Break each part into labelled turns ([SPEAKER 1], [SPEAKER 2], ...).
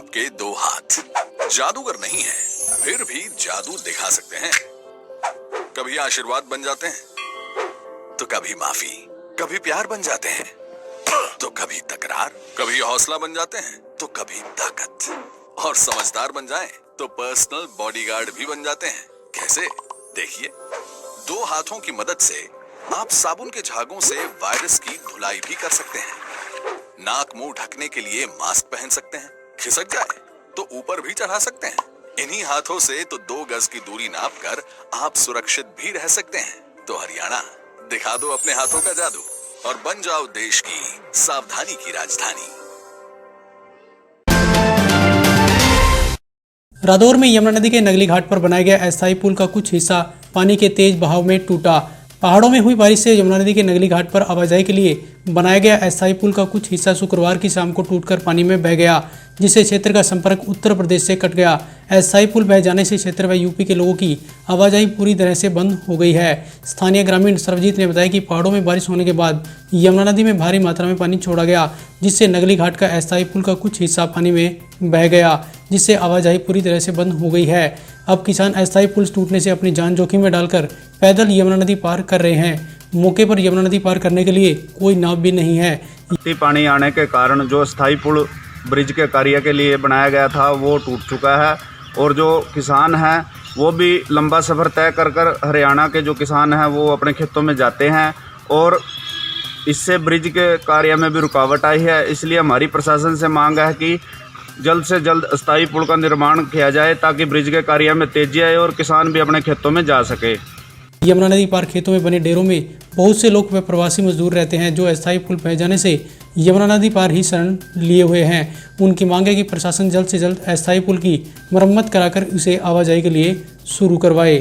[SPEAKER 1] आपके दो हाथ जादूगर नहीं है, फिर भी जादू दिखा सकते हैं। कभी आशीर्वाद बन जाते हैं तो कभी माफी, कभी प्यार बन जाते हैं तो कभी तकरार, कभी हौसला बन जाते हैं तो कभी ताकत, और समझदार बन जाएं तो पर्सनल बॉडीगार्ड भी बन जाते हैं। कैसे? देखिए, दो हाथों की मदद से आप साबुन के झागों से वायरस की धुलाई भी कर सकते हैं। नाक मुंह ढकने के लिए मास्क पहन सकते हैं, खिसक जाए तो ऊपर भी चढ़ा सकते हैं। इन्हीं हाथों से तो 2 गज की दूरी नापकर आप सुरक्षित भी रह सकते हैं। तो हरियाणा, दिखा दो अपने हाथों का जादू और बन जाओ देश की सावधानी की राजधानी।
[SPEAKER 2] रादौर में यमुना नदी के नगली घाट पर बनाया गया अस्थायी पुल का कुछ हिस्सा पानी के तेज बहाव में टूटा। पहाड़ों में हुई बारिश से यमुना नदी के नगली घाट पर आवाजाही के लिए बनाया गया अस्थायी पुल का कुछ हिस्सा शुक्रवार की शाम को टूटकर पानी में बह गया, जिससे क्षेत्र का संपर्क उत्तर प्रदेश से कट गया। अस्थायी पुल बह जाने से क्षेत्र व यूपी के लोगों की आवाजाही पूरी तरह से बंद हो गई है। स्थानीय ग्रामीण सर्वजीत ने बताया कि पहाड़ों में बारिश होने के बाद यमुना नदी में भारी मात्रा में पानी छोड़ा गया, जिससे नगली घाट का अस्थायी पुल का कुछ हिस्सा पानी में बह गया, जिससे आवाजाही पूरी तरह से बंद हो गई है। अब किसान अस्थायी पुल टूटने से अपनी जान जोखिम में डालकर पैदल यमुना नदी पार कर रहे हैं। मौके पर यमुना नदी पार करने के लिए कोई नाव भी नहीं है।
[SPEAKER 3] पानी आने के कारण जो अस्थायी पुल ब्रिज के कार्य के लिए बनाया गया था वो टूट चुका है, और जो किसान हैं वो भी लंबा सफ़र तय कर कर हरियाणा के जो किसान हैं वो अपने खेतों में जाते हैं, और इससे ब्रिज के कार्य में भी रुकावट आई है। इसलिए हमारी प्रशासन से मांग है कि जल्द से जल्द अस्थायी पुल का निर्माण किया जाए ताकि ब्रिज के कार्य में तेजी आए और किसान भी अपने खेतों में जा सके।
[SPEAKER 2] यमुना नदी पार खेतों में बने डेरों में बहुत से लोग व प्रवासी मजदूर रहते हैं, जो अस्थायी पुल बह जाने से यमुना नदी पार ही शरण लिए हुए हैं। उनकी मांग है कि प्रशासन जल्द से जल्द अस्थायी पुल की मरम्मत कराकर इसे आवाजाही के लिए शुरू करवाए।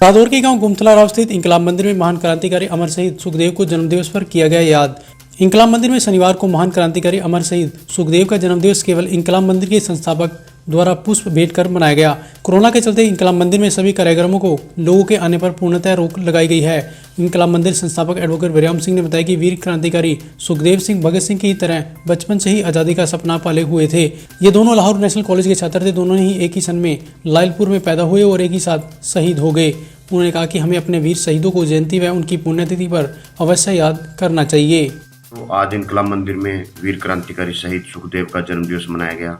[SPEAKER 2] रादौर के गांव गुमथला राव स्थित इंकलाब मंदिर में महान क्रांतिकारी अमर शहीद सुखदेव को जन्मदिवस पर किया गया याद। इंकलाब मंदिर में शनिवार को महान क्रांतिकारी अमर शहीद सुखदेव का जन्मदिवस केवल इंकलाब मंदिर के संस्थापक द्वारा पुष्प भेंट कर मनाया गया। कोरोना के चलते इंकलाब मंदिर में सभी कार्यक्रमों को लोगों के आने पर पूर्णतः रोक लगाई गई है। इंकलाब मंदिर संस्थापक एडवोकेट विराम सिंह ने बताया कि वीर क्रांतिकारी सुखदेव सिंह भगत सिंह की तरह बचपन से ही आज़ादी का सपना पाले हुए थे। ये दोनों लाहौर नेशनल कॉलेज के छात्र थे। दोनों ही एक ही सन में लायलपुर में पैदा हुए और एक ही साथ शहीद हो गए। उन्होंने कहा कि हमें अपने वीर शहीदों को जयंती व उनकी पुण्यतिथि पर अवश्य याद करना चाहिए।
[SPEAKER 4] तो आज इंकलाब मंदिर में वीर क्रांतिकारी शहीद सुखदेव का जन्मदिवस मनाया गया।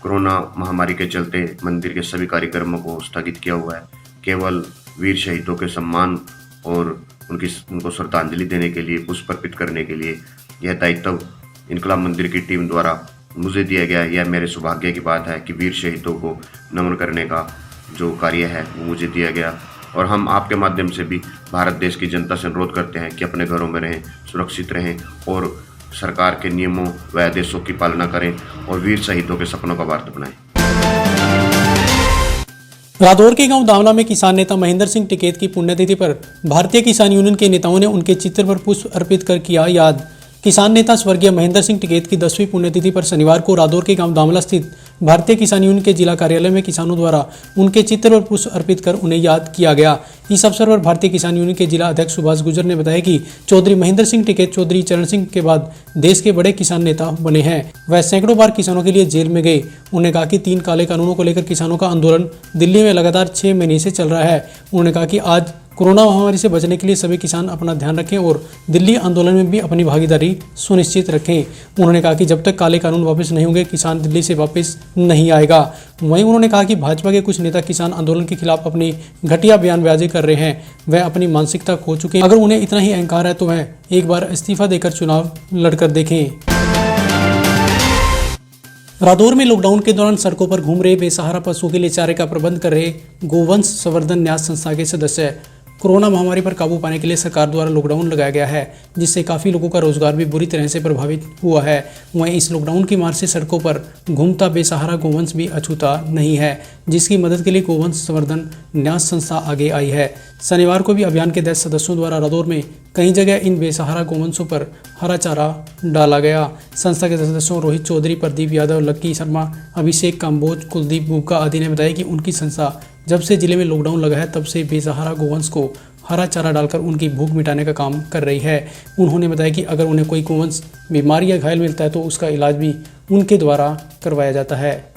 [SPEAKER 4] कोरोना महामारी के चलते मंदिर के सभी कार्यक्रमों को स्थगित किया हुआ है। केवल वीर शहीदों के सम्मान और उनको श्रद्धांजलि देने के लिए, पुष्प अर्पित करने के लिए यह दायित्व इंकलाब मंदिर की टीम द्वारा मुझे दिया गया। यह मेरे सौभाग्य की बात है कि वीर शहीदों को नमन करने का जो कार्य है वो मुझे दिया गया, और हम आपके माध्यम से भी भारत देश की जनता से अनुरोध करते हैं कि अपने घरों में रहें, सुरक्षित रहें और सरकार के नियमों व आदेशों की पालना करें और वीर शहीदों के सपनों का वार्ता बनाएं।
[SPEAKER 2] रादौर के गांव दावला में किसान नेता महेंद्र सिंह टिकैत की पुण्यतिथि पर भारतीय किसान यूनियन के नेताओं ने उनके चित्र पर पुष्प अर्पित कर किया याद। किसान नेता स्वर्गीय महेंद्र सिंह टिकैत की 10वीं पुण्यतिथि पर शनिवार को रादौर के गांव दामला स्थित भारतीय किसान यूनियन के जिला कार्यालय में किसानों द्वारा उनके चित्र पर पुष्प अर्पित कर उन्हें याद किया गया। इस अवसर पर भारतीय किसान यूनियन के जिला अध्यक्ष सुभाष गुर्जर ने बताया कि चौधरी महेंद्र सिंह टिकैत चौधरी चरण सिंह के बाद देश के बड़े किसान नेता बने हैं। वह सैकड़ों बार किसानों के लिए जेल में गए। उन्होंने कहा कि 3 काले कानूनों को लेकर किसानों का आंदोलन दिल्ली में लगातार 6 महीने से चल रहा है। उन्होंने कहा कि आज कोरोना महामारी से बचने के लिए सभी किसान अपना ध्यान रखें और दिल्ली आंदोलन में भी अपनी भागीदारी सुनिश्चित रखें। उन्होंने कहा कि जब तक काले कानून वापस नहीं होंगे किसान दिल्ली से वापस नहीं आएगा। वहीं उन्होंने कहा कि भाजपा के कुछ नेता किसान आंदोलन के खिलाफ अपनी घटिया बयानबाजी कर रहे हैं। वह अपनी मानसिकता खो चुके हैं। अगर उन्हें इतना ही अहंकार है तो वह एक बार इस्तीफा देकर चुनाव लड़कर देखें। रादौर में लॉकडाउन के दौरान सड़कों पर घूम रहे बेसहारा पशुओं के लिए चारे का प्रबंध कर रहे गोवंश संवर्धन न्यास संस्था के सदस्य। कोरोना महामारी पर काबू पाने के लिए सरकार द्वारा लॉकडाउन लगाया गया है, जिससे काफ़ी लोगों का रोजगार भी बुरी तरह से प्रभावित हुआ है। वहीं इस लॉकडाउन की मार से सड़कों पर घूमता बेसहारा गोवंश भी अछूता नहीं है, जिसकी मदद के लिए गोवंश संवर्धन न्यास संस्था आगे आई है। शनिवार को भी अभियान के 10 सदस्यों द्वारा रादौर में कई जगह इन बेसहारा गोवंशों पर हरा चारा डाला गया। संस्था के सदस्यों रोहित चौधरी, प्रदीप यादव, लक्की शर्मा, अभिषेक काम्बोज, कुलदीप बुबका आदि ने बताया कि उनकी संस्था जब से जिले में लॉकडाउन लगा है तब से बेसहारा गोवंश को हरा चारा डालकर उनकी भूख मिटाने का काम कर रही है। उन्होंने बताया कि अगर उन्हें कोई गोवंश बीमारी या घायल मिलता है तो उसका इलाज भी उनके द्वारा करवाया जाता है।